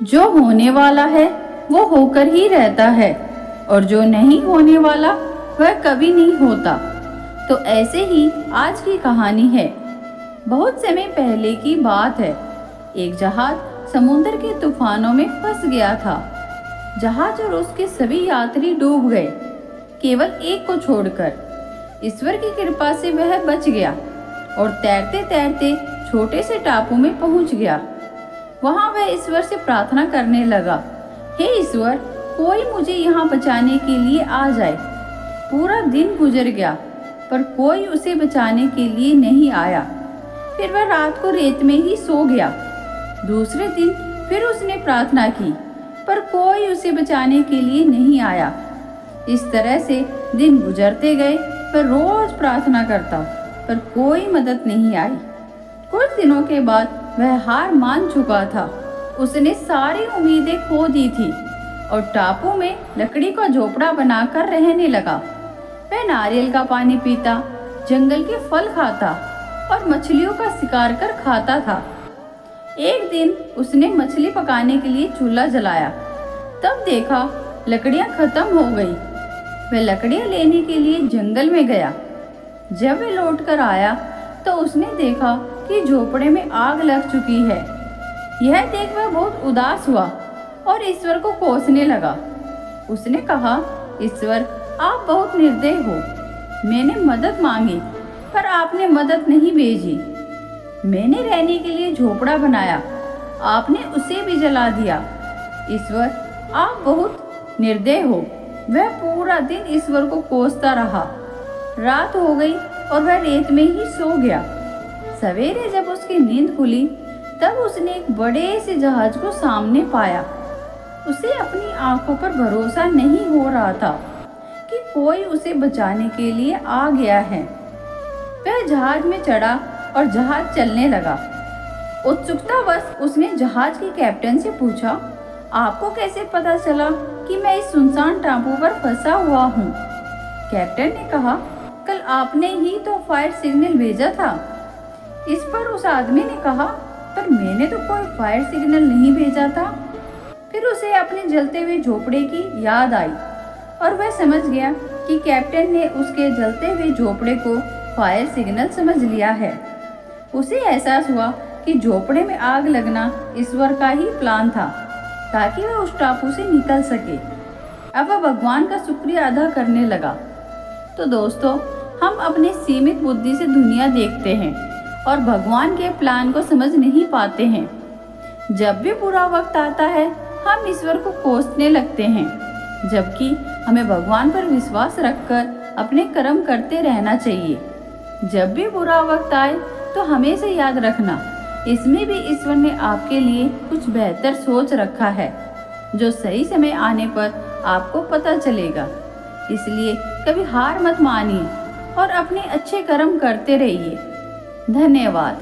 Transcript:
जो होने वाला है वो होकर ही रहता है और जो नहीं होने वाला वह कभी नहीं होता। तो ऐसे ही आज की कहानी है। बहुत समय पहले की बात है। एक जहाज समुद्र के तूफानों में फंस गया था। जहाज और उसके सभी यात्री डूब गए, केवल एक को छोड़कर। ईश्वर की कृपा से वह बच गया और तैरते तैरते छोटे से टापू में पहुंच गया। वहां वह ईश्वर से प्रार्थना करने लगा, हे ईश्वर, कोई मुझे यहाँ बचाने के लिए आ जाए। पूरा दिन गुजर गया पर कोई उसे बचाने के लिए नहीं आया। फिर वह रात को रेत में ही सो गया। दूसरे दिन फिर उसने प्रार्थना की पर कोई उसे बचाने के लिए नहीं आया। इस तरह से दिन गुजरते गए। वह रोज प्रार्थना करता पर कोई मदद नहीं आई। कुछ दिनों के बाद वह हार मान चुका था। उसने सारी उम्मीदें खो दी थी और टापू में लकड़ी का झोपड़ा बनाकर रहने लगा। वह नारियल का पानी पीता, जंगल के फल खाता और मछलियों का शिकार कर खाता था। एक दिन उसने मछली पकाने के लिए चूल्हा जलाया। तब देखा लकड़ियां खत्म हो गई। वह लकड़ियां लेने के लिए जंगल में गया। जब वह लौटकर आया तो उसने देखा कि झोपड़े में आग लग चुकी है। यह देख वह बहुत उदास हुआ और ईश्वर को कोसने लगा। उसने कहा, ईश्वर, आप बहुत निर्दयी हो। मैंने मदद मांगी पर आपने मदद नहीं भेजी। मैंने रहने के लिए झोपड़ा बनाया, आपने उसे भी जला दिया। ईश्वर, आप बहुत निर्दयी हो। वह पूरा दिन ईश्वर को कोसता रहा। रात हो गई और वह रेत में ही सो गया। सवेरे जब उसकी नींद खुली तब उसने एक बड़े से जहाज को सामने पाया। उसे अपनी आंखों पर भरोसा नहीं हो रहा था कि कोई उसे बचाने के लिए आ गया है। वह जहाज में चढ़ा और जहाज चलने लगा। उत्सुकतावश उसने जहाज के कैप्टन से पूछा, आपको कैसे पता चला कि मैं इस सुनसान टापू पर फंसा हुआ हूँ? कैप्टन ने कहा, कल आपने ही तो फायर सिग्नल भेजा था। इस पर उस आदमी ने कहा, पर मैंने तो कोई फायर सिग्नल नहीं भेजा था। फिर उसे अपने जलते हुए झोपड़े की याद आई और वह समझ गया कि कैप्टन ने उसके जलते हुए झोपड़े को फायर सिग्नल समझ लिया है। उसे एहसास हुआ कि झोपड़े में आग लगना ईश्वर का ही प्लान था ताकि वह उस टापू से निकल सके। अब वह भगवान का शुक्रिया अदा करने लगा। तो दोस्तों, हम अपने सीमित बुद्धि से दुनिया देखते हैं और भगवान के प्लान को समझ नहीं पाते हैं। जब भी बुरा वक्त आता है हम ईश्वर को कोसने लगते हैं, जबकि हमें भगवान पर विश्वास रखकर अपने कर्म करते रहना चाहिए। जब भी बुरा वक्त आए तो हमेशा याद रखना, इसमें भी ईश्वर ने आपके लिए कुछ बेहतर सोच रखा है जो सही समय आने पर आपको पता चलेगा। इसलिए कभी हार मत मानिए और अपने अच्छे कर्म करते रहिए। धन्यवाद।